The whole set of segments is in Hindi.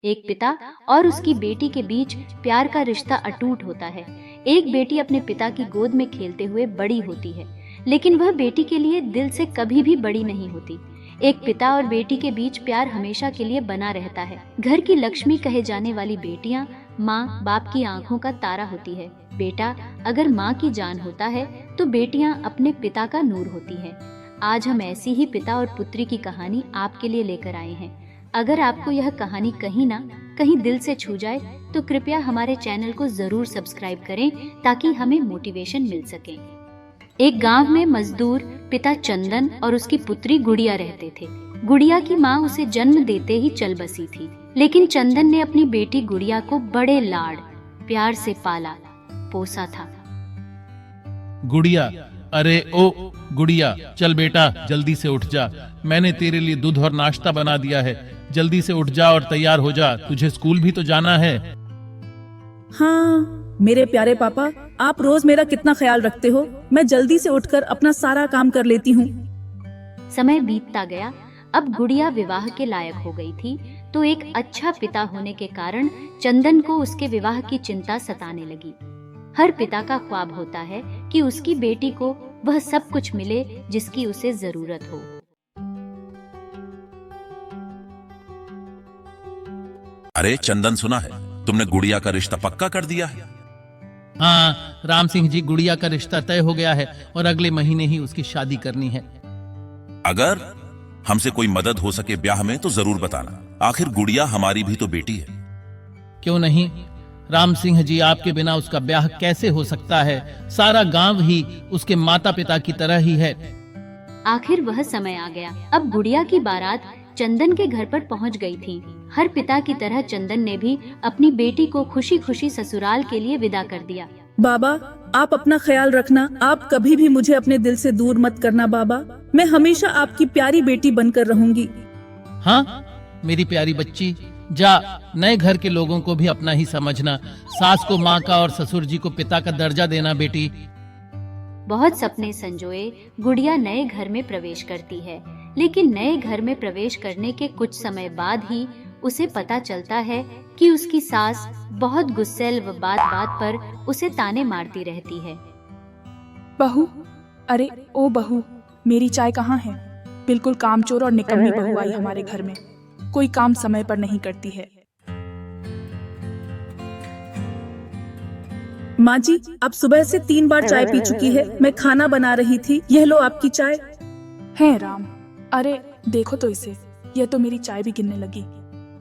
एक पिता और उसकी बेटी के बीच प्यार का रिश्ता अटूट होता है। एक बेटी अपने पिता की गोद में खेलते हुए बड़ी होती है, लेकिन वह बेटी के लिए दिल से कभी भी बड़ी नहीं होती। एक पिता और बेटी के बीच प्यार हमेशा के लिए बना रहता है। घर की लक्ष्मी कहे जाने वाली बेटियां माँ बाप की आंखों का तारा होती है। बेटा अगर माँ की जान होता है तो बेटियां अपने पिता का नूर होती है। आज हम ऐसी ही पिता और पुत्री की कहानी आपके लिए लेकर आए हैं। अगर आपको यह कहानी कहीं ना कहीं दिल से छू जाए तो कृपया हमारे चैनल को जरूर सब्सक्राइब करें ताकि हमें मोटिवेशन मिल सके। एक गांव में मजदूर पिता चंदन और उसकी पुत्री गुड़िया रहते थे। गुड़िया की माँ उसे जन्म देते ही चल बसी थी, लेकिन चंदन ने अपनी बेटी गुड़िया को बड़े लाड प्यार से पाला पोसा था। गुड़िया, अरे ओ गुड़िया, चल बेटा जल्दी से उठ जा। मैंने तेरे लिए दूध और नाश्ता बना दिया है। जल्दी से उठ जा और तैयार हो जा, तुझे स्कूल भी तो जाना है। हाँ मेरे प्यारे पापा, आप रोज मेरा कितना ख्याल रखते हो। मैं जल्दी से उठकर अपना सारा काम कर लेती हूँ। समय बीतता गया। अब गुड़िया विवाह के लायक हो गई थी, तो एक अच्छा पिता होने के कारण चंदन को उसके विवाह की चिंता सताने लगी। हर पिता का ख्वाब होता है कि उसकी बेटी को वह सब कुछ मिले जिसकी उसे जरूरत हो। अरे चंदन, सुना है तुमने गुड़िया का रिश्ता पक्का कर दिया है? हाँ राम सिंह जी, गुड़िया का रिश्ता तय हो गया है और अगले महीने ही उसकी शादी करनी है। अगर हमसे कोई मदद हो सके ब्याह में तो जरूर बताना। आखिर गुड़िया हमारी भी तो बेटी है। क्यों नहीं राम सिंह जी, आपके बिना उसका ब्याह कैसे हो सकता है? सारा गांव ही उसके माता पिता की तरह ही है। आखिर वह समय आ गया। अब गुड़िया की बारात चंदन के घर पर पहुंच गई थी। हर पिता की तरह चंदन ने भी अपनी बेटी को खुशी खुशी ससुराल के लिए विदा कर दिया। बाबा आप अपना ख्याल रखना। आप कभी भी मुझे अपने दिल से दूर मत करना बाबा। मैं हमेशा आपकी प्यारी बेटी बनकर रहूंगी। हाँ मेरी प्यारी बच्ची, जा नए घर के लोगों को भी अपना ही समझना। सास को माँ का और ससुर जी को पिता का दर्जा देना बेटी। बहुत सपने संजोए गुड़िया नए घर में प्रवेश करती है, लेकिन नए घर में प्रवेश करने के कुछ समय बाद ही उसे पता चलता है कि उसकी सास बहुत गुस्सैल व बात बात पर उसे ताने मारती रहती है। बहू, अरे ओ बहू, मेरी चाय कहाँ है? बिल्कुल कामचोर और निकम्मी बहू आई हमारे घर में। कोई काम समय पर नहीं करती है। माँ जी, आप सुबह से 3 बार चाय पी चुकी है। मैं खाना बना रही थी, यह लो आपकी चाय। है राम, अरे देखो तो इसे, यह तो मेरी चाय भी गिनने लगी।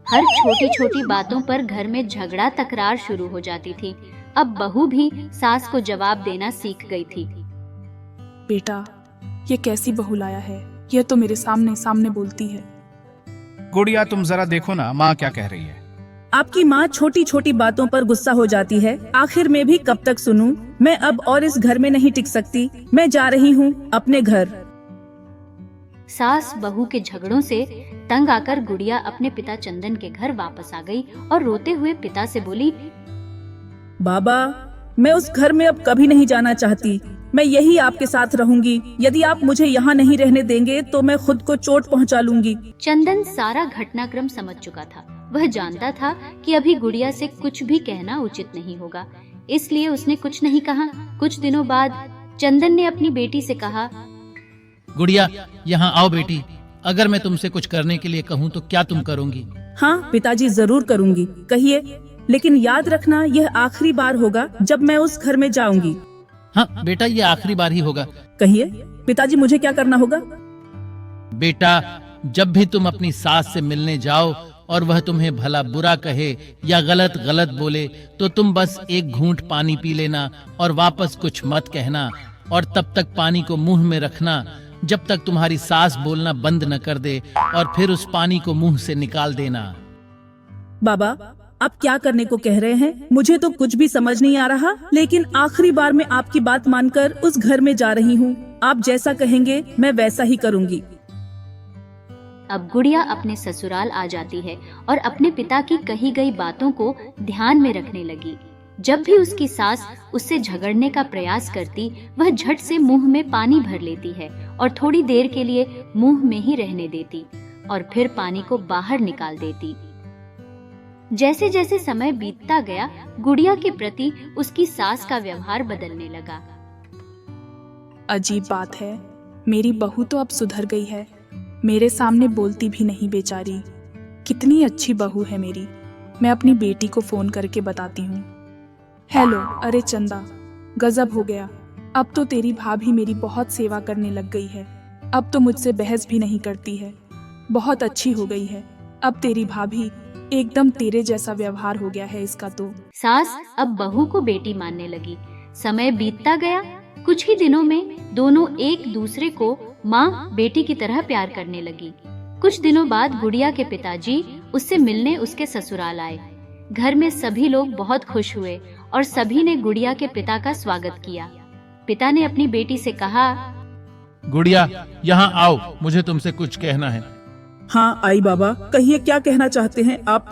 हर छोटी छोटी बातों पर घर में झगड़ा तकरार शुरू हो जाती थी। अब बहू भी सास को जवाब देना सीख गई थी। बेटा, ये कैसी बहू लाया है? यह तो मेरे सामने सामने बोलती है। गुड़िया तुम जरा देखो ना, माँ क्या कह रही है। आपकी माँ छोटी छोटी बातों पर गुस्सा हो जाती है। आखिर मैं भी कब तक सुनूं? मैं अब और इस घर में नहीं टिक सकती। मैं जा रही हूँ अपने घर। सास बहू के झगड़ों से तंग आकर गुड़िया अपने पिता चंदन के घर वापस आ गई और रोते हुए पिता से बोली, बाबा मैं उस घर में अब कभी नहीं जाना चाहती। मैं यही आपके साथ रहूंगी। यदि आप मुझे यहाँ नहीं रहने देंगे तो मैं खुद को चोट पहुँचा लूंगी। चंदन सारा घटनाक्रम समझ चुका था। वह जानता था कि अभी गुड़िया से कुछ भी कहना उचित नहीं होगा, इसलिए उसने कुछ नहीं कहा। कुछ दिनों बाद चंदन ने अपनी बेटी से कहा, गुड़िया यहाँ आओ बेटी। अगर मैं तुमसे कुछ करने के लिए कहूँ तो क्या तुम करोगी? हाँ पिताजी, जरूर करूंगी। कहिए, लेकिन याद रखना यह आखिरी बार होगा जब मैं उस घर में जाऊंगी। हाँ बेटा, ये आखिरी बार ही होगा। कहिए पिताजी, मुझे क्या करना होगा? बेटा, जब भी तुम अपनी सास से मिलने जाओ और वह तुम्हें भला बुरा कहे या गलत गलत बोले तो तुम बस एक घूंट पानी पी लेना और वापस कुछ मत कहना, और तब तक पानी को मुंह में रखना जब तक तुम्हारी सास बोलना बंद न कर दे, और फिर उस पानी को मुंह से निकाल देना। बाबा आप क्या करने को कह रहे हैं? मुझे तो कुछ भी समझ नहीं आ रहा, लेकिन आखिरी बार मैं आपकी बात मानकर उस घर में जा रही हूँ। आप जैसा कहेंगे मैं वैसा ही करूँगी। अब गुड़िया अपने ससुराल आ जाती है और अपने पिता की कही गई बातों को ध्यान में रखने लगी। जब भी उसकी सास उससे झगड़ने का प्रयास करती, वह झट से मुंह में पानी भर लेती है और थोड़ी देर के लिए मुंह में ही रहने देती और फिर पानी को बाहर निकाल देती। जैसे जैसे समय बीतता गया, गुड़िया के प्रति उसकी सास का व्यवहार बदलने लगा। अजीब बात है, मेरी बहू तो अब सुधर गई है, मेरे सामने बोलती भी नहीं बेचारी। कितनी अच्छी बहू है मेरी। मैं अपनी बेटी को फोन करके बताती हूँ। हेलो, अरे चंदा, गजब हो गया। अब तो तेरी भाभी मेरी बहुत सेवा करने लग गई है। अब तो मुझसे बहस भी नहीं करती है। बहुत अच्छी हो गई है। अब तेरी भाभी एकदम तेरे जैसा व्यवहार हो गया है इसका तो। सास अब बहू को बेटी मानने लगी। समय बीतता गया। कुछ ही दिनों में दोनों एक दूसरे को माँ बेटी की तरह प्यार करने लगी। कुछ दिनों बाद गुड़िया के पिताजी उससे मिलने उसके ससुराल आए। घर में सभी लोग बहुत खुश हुए और सभी ने गुड़िया के पिता का स्वागत किया। पिता ने अपनी बेटी से कहा, गुड़िया, यहाँ आओ, मुझे तुमसे कुछ कहना है। हाँ आई बाबा, कहिए क्या कहना चाहते हैं आप।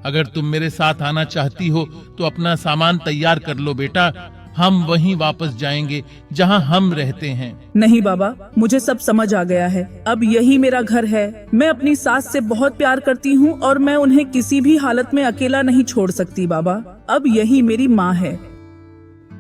अगर तुम मेरे साथ आना चाहती हो तो अपना सामान तैयार कर लो बेटा। हम वहीं वापस जाएंगे जहाँ हम रहते हैं। नहीं बाबा, मुझे सब समझ आ गया है। अब यही मेरा घर है। मैं अपनी सास से बहुत प्यार करती हूँ और मैं उन्हें किसी भी हालत में अकेला नहीं छोड़ सकती बाबा। अब यही मेरी माँ है।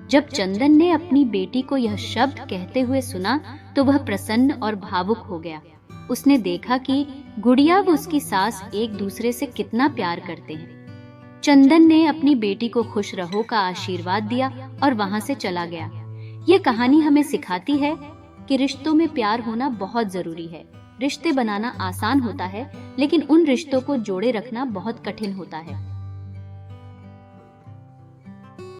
जब चंदन ने अपनी बेटी को यह शब्द कहते हुए सुना तो वह प्रसन्न और भावुक हो गया। उसने देखा कि गुड़िया व उसकी सास एक दूसरे से कितना प्यार करते हैं। चंदन ने अपनी बेटी को खुश रहो का आशीर्वाद दिया और वहां से चला गया। ये कहानी हमें सिखाती है कि रिश्तों में प्यार होना बहुत जरूरी है। रिश्ते बनाना आसान होता है, लेकिन उन रिश्तों को जोड़े रखना बहुत कठिन होता है।